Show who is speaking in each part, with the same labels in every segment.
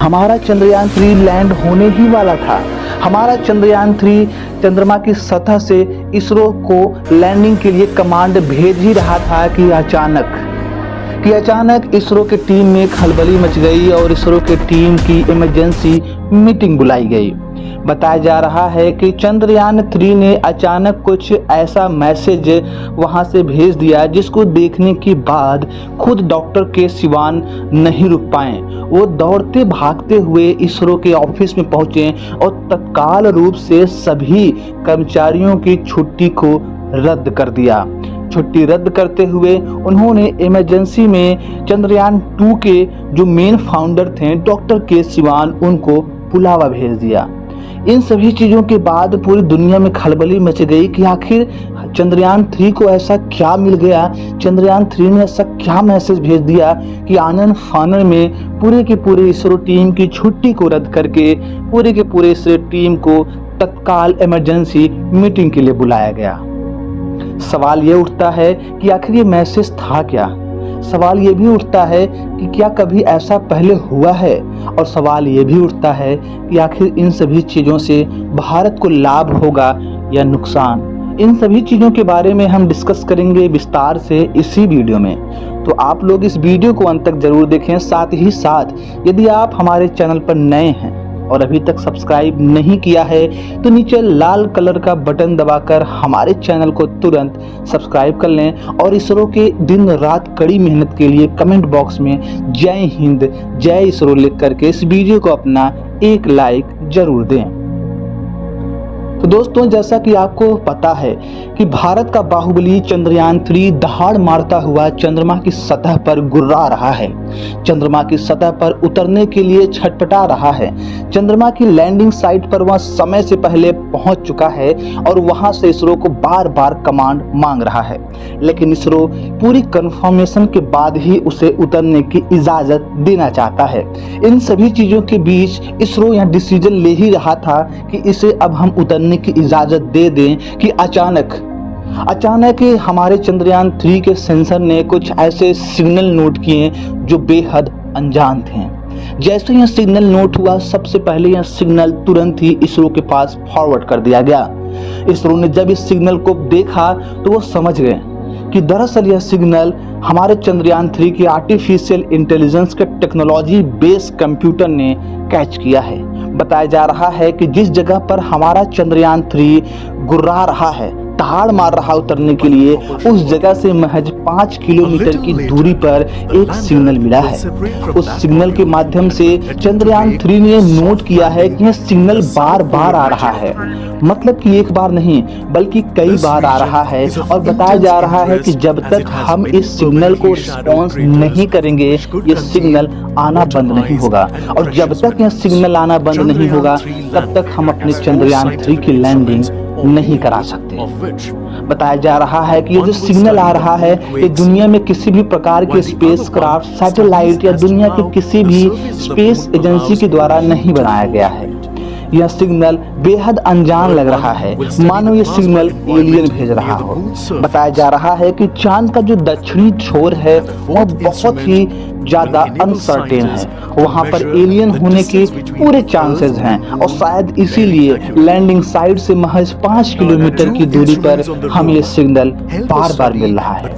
Speaker 1: हमारा चंद्रयान 3 लैंड होने ही वाला था। हमारा चंद्रयान 3 चंद्रमा की सतह से इसरो को लैंडिंग के लिए कमांड भेज ही रहा था कि अचानक इसरो के टीम में खलबली मच गई और इसरो के टीम की इमरजेंसी मीटिंग बुलाई गई। बताया जा रहा है कि चंद्रयान 3 ने अचानक कुछ ऐसा मैसेज वहां से भेज दिया जिसको देखने के बाद खुद डॉक्टर के सिवान नहीं रुक पाए। वो दौड़ते भागते हुए इसरो के ऑफिस में पहुंचे और तत्काल रूप से सभी कर्मचारियों की छुट्टी को रद्द कर दिया। छुट्टी रद्द करते हुए उन्होंने इमरजेंसी में चंद्रयान 2 के जो मेन फाउंडर थे डॉक्टर के सिवान उनको बुलावा भेज दिया। इन सभी चीजों के बाद पूरी दुनिया में खलबली मच गई कि आखिर चंद्रयान 3 को ऐसा क्या मिल गया, चंद्रयान 3 ने ऐसा क्या मैसेज भेज दिया कि आनन फानन में पूरे के पूरे इसरो टीम की छुट्टी को रद्द करके पूरे के पूरे इसरो टीम को तत्काल इमरजेंसी मीटिंग के लिए बुलाया गया। सवाल ये उठता है कि आखिर ये मैसेज था क्या। सवाल ये भी उठता है कि क्या कभी ऐसा पहले हुआ है, और सवाल ये भी उठता है कि आखिर इन सभी चीज़ों से भारत को लाभ होगा या नुकसान। इन सभी चीज़ों के बारे में हम डिस्कस करेंगे विस्तार से इसी वीडियो में, तो आप लोग इस वीडियो को अंत तक जरूर देखें। साथ ही साथ यदि आप हमारे चैनल पर नए हैं और अभी तक सब्सक्राइब नहीं किया है तो नीचे लाल कलर का बटन दबाकर हमारे चैनल को तुरंत सब्सक्राइब कर लें और इसरो के दिन रात कड़ी मेहनत के लिए कमेंट बॉक्स में जय हिंद जय इसरो लिख करके इस वीडियो को अपना एक लाइक जरूर दें। तो दोस्तों, जैसा कि आपको पता है कि भारत का बाहुबली चंद्रयान 3 दहाड़ मारता हुआ चंद्रमा की सतह पर गुर्रा रहा है, चंद्रमा की सतह पर उतरने के लिए छटपटा रहा है। चंद्रमा की लैंडिंग साइट पर वह समय से पहले पहुंच चुका है और वहां से इसरो को बार बार कमांड मांग रहा है, लेकिन इसरो पूरी कंफर्मेशन के बाद ही उसे उतरने की इजाजत देना चाहता है। इन सभी चीजों के बीच इसरो यह डिसीजन ले ही रहा था कि इसे अब हम उतरने की इजाजत दे दें कि अचानक हमारे चंद्रयान 3 के सेंसर ने कुछ ऐसे सिग्नल नोट किए जो बेहद अनजान थे। जैसे यह सिग्नल नोट हुआ, सबसे पहले यह सिग्नल तुरंत ही इसरो के पास फॉरवर्ड कर दिया गया। इसरो ने जब इस सिग्नल को देखा तो वो समझ गए कि दरअसल यह सिग्नल हमारे चंद्रयान 3 के आर्टिफिशियल इंटेलिजेंस के टेक्नोलॉजी बेस्ड कंप्यूटर ने कैच किया है। बताया जा रहा है कि जिस जगह पर हमारा चंद्रयान 3 गुर्रा रहा है, दहाड़ मार रहा उतरने के लिए, उस जगह से महज 5 किलोमीटर की दूरी पर एक सिग्नल मिला है। उस सिग्नल के माध्यम से चंद्रयान 3 ने नोट किया है कि यह सिग्नल बार बार आ रहा है, मतलब कि एक बार नहीं बल्कि कई बार आ रहा है। और बताया जा रहा है कि जब तक हम इस सिग्नल को रिस्पॉन्स नहीं करेंगे ये सिग्नल आना बंद नहीं होगा, और जब तक यह सिग्नल आना बंद नहीं होगा तब तक हम अपने चंद्रयान 3 की लैंडिंग नहीं करा सकते। बताया जा रहा है कि ये जो सिग्नल आ रहा है ये दुनिया में किसी भी प्रकार के स्पेसक्राफ्ट, सैटेलाइट या दुनिया के किसी भी स्पेस एजेंसी के द्वारा नहीं बनाया गया है। यह सिग्नल बेहद अनजान लग रहा है, मानो ये सिग्नल एलियन भेज रहा हो। बताया जा रहा है कि चांद का जो दक्षिणी छोर है वह बहुत ही ज्यादा अनसर्टेन है, वहां पर एलियन होने के पूरे चांसेस हैं और शायद इसीलिए लैंडिंग साइट से महज 5 किलोमीटर की दूरी पर हमें ये सिग्नल बार बार मिल रहा है।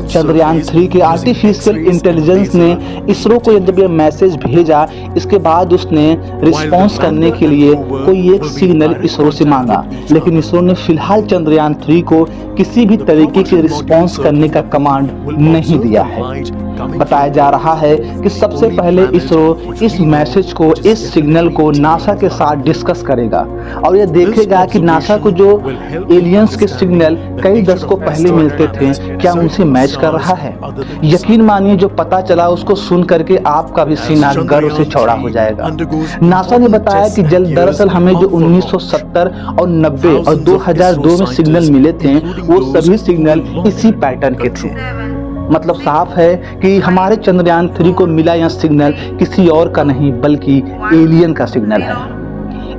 Speaker 1: चंद्रयान 3 के आर्टिफिशियल इंटेलिजेंस ने इसरो को जब ये मैसेज भेजा, इसके बाद उसने रिस्पॉन्स करने के लिए कोई एक सिग्नल इसरो से मांगा, लेकिन इसरो ने फिलहाल चंद्रयान 3 को किसी भी तरीके के रिस्पॉन्स करने का कमांड नहीं दिया है। बताया जा रहा है कि सबसे पहले इसरो इस मैसेज को, इस सिग्नल को नासा के साथ डिस्कस करेगा और यह देखेगा कि नासा को जो एलियंस के सिग्नल कई दशकों पहले मिलते थे क्या उनसे मैच कर रहा है। यकीन मानिए जो पता चला उसको सुन करके आपका भी सीना गर्व से चौड़ा हो जाएगा। नासा ने बताया कि दरअसल हमें जो 1970 और 90 और 2002 में सिग्नल मिले थे वो सभी सिग्नल इसी पैटर्न के थे। मतलब साफ है कि हमारे चंद्रयान 3 को मिला यह सिग्नल किसी और का नहीं बल्कि एलियन का सिग्नल है।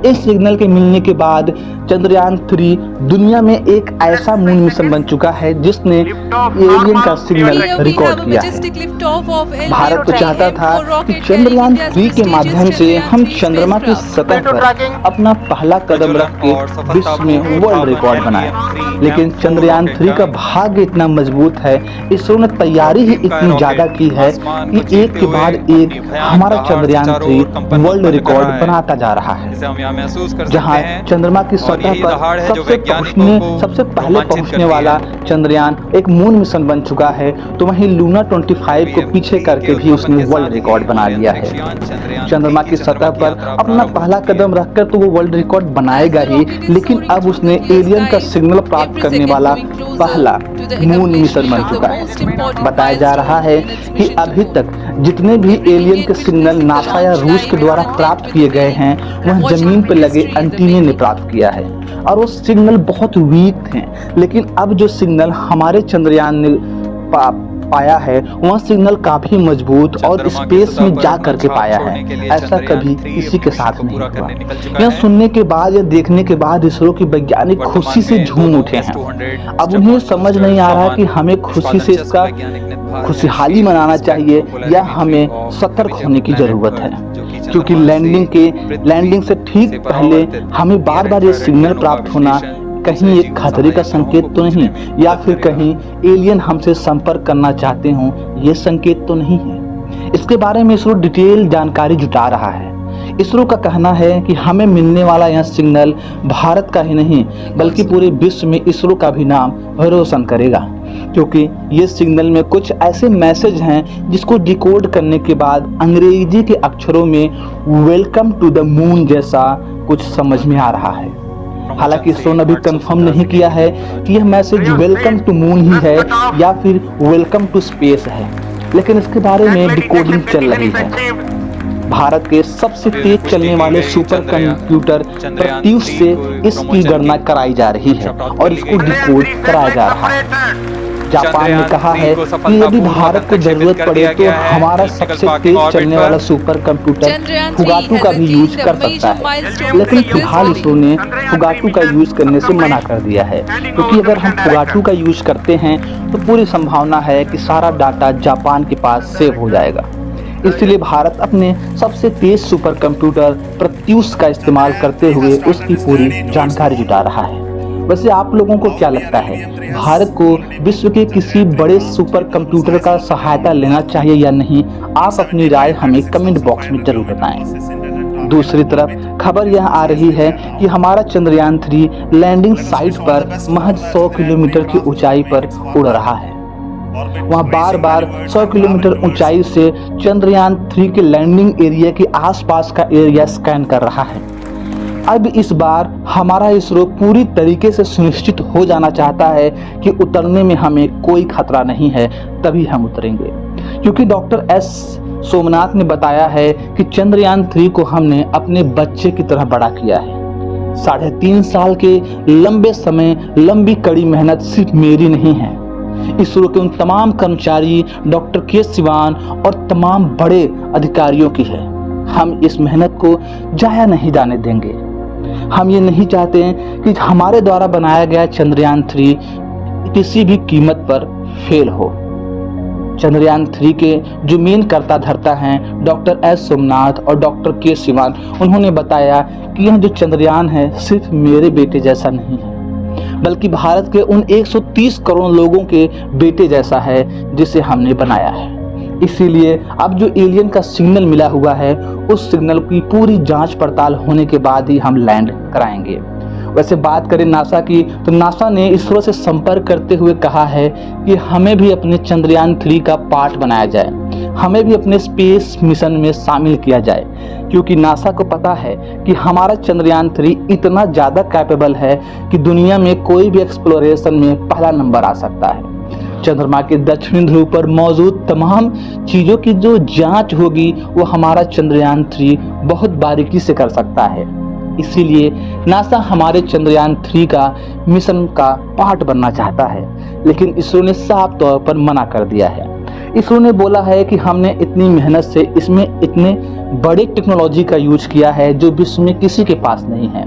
Speaker 1: इस सिग्नल के मिलने के बाद चंद्रयान 3 दुनिया में एक ऐसा मून मिशन बन चुका है जिसने एलियन का सिग्नल रिकॉर्ड किया है। भारत तो चाहता था कि चंद्रयान 3 के माध्यम से हम चंद्रमा की सतह पर अपना पहला कदम रख के विश्व में वर्ल्ड रिकॉर्ड बनाए, लेकिन चंद्रयान 3 का भाग्य इतना मजबूत है, इसरो ने तैयारी ही इतनी ज्यादा की है कि एक के बाद एक हमारा चंद्रयान 3 वर्ल्ड रिकॉर्ड बनाता जा रहा है। जहां चंद्रमा की सतह पर सबसे पहले पहुंचने वाला चंद्रयान एक मून मिशन बन चुका है, तो वहीं लूना 25 को पीछे करके भी उसने वर्ल्ड रिकॉर्ड बना लिया है। चंद्रमा की सतह पर अपना पहला कदम रखकर तो वो वर्ल्ड रिकॉर्ड बनाएगा ही, लेकिन अब उसने एलियन का सिग्नल प्राप्त करने वाला पहला मून मिशन बन चुका है। बताया जा रहा है कि अभी तक जितने भी एलियन के सिग्नल नासा या रूस के द्वारा प्राप्त किए गए हैं, वह जमीन पर लगे एंटीने ने प्राप्त किया है और वो सिग्नल बहुत वीक थे, लेकिन अब जो सिग्नल हमारे चंद्रयान ने पाया है वह सिग्नल काफी मजबूत और स्पेस में जा करके पाया है। ऐसा कभी किसी के साथ नहीं हुआ। यह सुनने के बाद या देखने के बाद इसरो के वैज्ञानिक खुशी से झूम उठे हैं। अब उन्हें समझ नहीं आ रहा कि हमें खुशी से इसका खुशहाली मनाना चाहिए या हमें सतर्क होने की जरूरत है, क्योंकि लैंडिंग से ठीक पहले हमें बार बार ये सिग्नल प्राप्त होना कहीं एक खतरे का संकेत तो नहीं, या फिर कहीं एलियन हमसे संपर्क करना चाहते हों, ये संकेत तो नहीं है। इसके बारे में इसरो डिटेल जानकारी जुटा रहा है। इसरो का कहना है कि हमें मिलने वाला यह सिग्नल भारत का ही नहीं बल्कि पूरे विश्व में इसरो का भी नाम रोशन करेगा, क्योंकि ये सिग्नल में कुछ ऐसे मैसेज हैं जिसको डिकोड करने के बाद अंग्रेजी के अक्षरों में वेलकम टू द मून जैसा कुछ समझ में आ रहा है। हालांकि इसरो ने अभी कंफर्म नहीं किया है कि यह मैसेज वेलकम टू मून ही है या फिर वेलकम टू स्पेस है, लेकिन इसके बारे में डिकोडिंग चल रही है। भारत के सबसे तेज चलने वाले सुपर कंप्यूटर प्रत्यूष से इसकी गणना कराई जा रही है और इसको डिकोड कराया जा रहा है। जापान ने कहा है कि यदि भारत को जरूरत पड़े तो हमारा सबसे तेज चलने वाला सुपर कंप्यूटर फुगाटू का भी यूज कर सकता है, लेकिन फिलहाल इसरो ने फुगाटू का यूज करने से मना कर दिया है, क्योंकि अगर हम फुगाटू का यूज करते हैं तो पूरी संभावना है कि सारा डाटा जापान के पास सेव हो जाएगा। इसलिए भारत अपने सबसे तेज सुपर कंप्यूटर प्रत्यूष का इस्तेमाल करते हुए उसकी पूरी जानकारी जुटा रहा है। वैसे आप लोगों को क्या लगता है, भारत को विश्व के किसी बड़े सुपर कंप्यूटर का सहायता लेना चाहिए या नहीं? आप अपनी राय हमें कमेंट बॉक्स में जरूर बताएं। दूसरी तरफ खबर यह आ रही है कि हमारा चंद्रयान 3 लैंडिंग साइट पर महज 100 किलोमीटर की ऊंचाई पर उड़ रहा है। वहाँ बार बार 100 किलोमीटर ऊंचाई से चंद्रयान 3 के लैंडिंग एरिया के आसपास का एरिया स्कैन कर रहा है। अब इस बार हमारा इसरो पूरी तरीके से सुनिश्चित हो जाना चाहता है कि उतरने में हमें कोई खतरा नहीं है, तभी हम उतरेंगे, क्योंकि डॉक्टर एस सोमनाथ ने बताया है कि चंद्रयान 3 को हमने अपने बच्चे की तरह बड़ा किया है। 3.5 साल के लंबे समय लंबी कड़ी मेहनत सिर्फ मेरी नहीं है, इसरो के उन तमाम कर्मचारी, डॉक्टर के सिवान और तमाम बड़े अधिकारियों की है। हम इस मेहनत को जाया नहीं जाने देंगे। हम ये नहीं चाहते कि हमारे द्वारा बनाया गया चंद्रयान 3 किसी भी कीमत पर फेल हो। चंद्रयान 3 के जो मेन कर्ता धर्ता हैं डॉक्टर एस सोमनाथ और डॉक्टर के सिवान, उन्होंने बताया कि यह जो चंद्रयान है सिर्फ मेरे बेटे जैसा नहीं है, बल्कि भारत के उन 130 करोड़ लोगों के बेटे जैसा है जिसे हमने बनाया है। इसीलिए अब जो एलियन का सिग्नल मिला हुआ है उस सिग्नल की पूरी जांच पड़ताल होने के बाद ही हम लैंड कराएंगे। वैसे बात करें नासा की, तो नासा ने इसरो से संपर्क करते हुए कहा है कि हमें भी अपने चंद्रयान 3 का पार्ट बनाया जाए, हमें भी अपने स्पेस मिशन में शामिल किया जाए, क्योंकि नासा को पता है कि हमारा चंद्रयान 3 इतना ज़्यादा कैपेबल है कि दुनिया में कोई भी एक्सप्लोरेशन में पहला नंबर आ सकता है। चंद्रमा के दक्षिणी ध्रुव पर मौजूद तमाम चीजों की जो जांच होगी वो हमारा चंद्रयान 3 बहुत बारीकी से कर सकता है। इसीलिए नासा हमारे चंद्रयान 3 का मिशन का पार्ट बनना चाहता है, लेकिन इसरो ने साफ तौर पर मना कर दिया है। इसरो ने बोला है कि हमने इतनी मेहनत से इसमें इतने बड़े टेक्नोलॉजी का यूज किया है जो विश्व में किसी के पास नहीं है,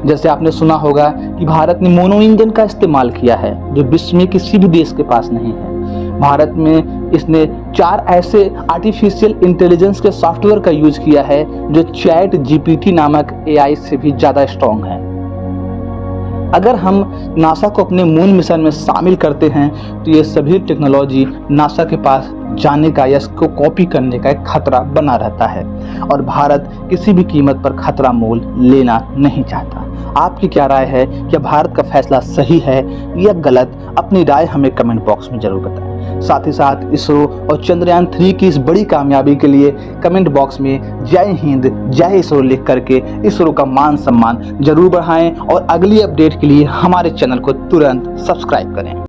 Speaker 1: जैसे आपने सुना होगा कि भारत ने मोनो इंजन का इस्तेमाल किया है जो विश्व में किसी भी देश के पास नहीं है। भारत में इसने 4 ऐसे आर्टिफिशियल इंटेलिजेंस के सॉफ्टवेयर का यूज किया है जो चैट जीपीटी नामक एआई से भी ज्यादा स्ट्रॉन्ग है। अगर हम नासा को अपने मून मिशन में शामिल करते हैं तो ये सभी टेक्नोलॉजी नासा के पास जाने का या इसको कॉपी करने का एक खतरा बना रहता है और भारत किसी भी कीमत पर खतरा मोल लेना नहीं चाहता। आपकी क्या राय है? क्या भारत का फैसला सही है या गलत? अपनी राय हमें कमेंट बॉक्स में जरूर बताएं। साथ ही साथ इसरो और चंद्रयान 3 की इस बड़ी कामयाबी के लिए कमेंट बॉक्स में जय हिंद जय इसरो लिख करके इसरो का मान सम्मान जरूर बढ़ाएं और अगली अपडेट के लिए हमारे चैनल को तुरंत सब्सक्राइब करें।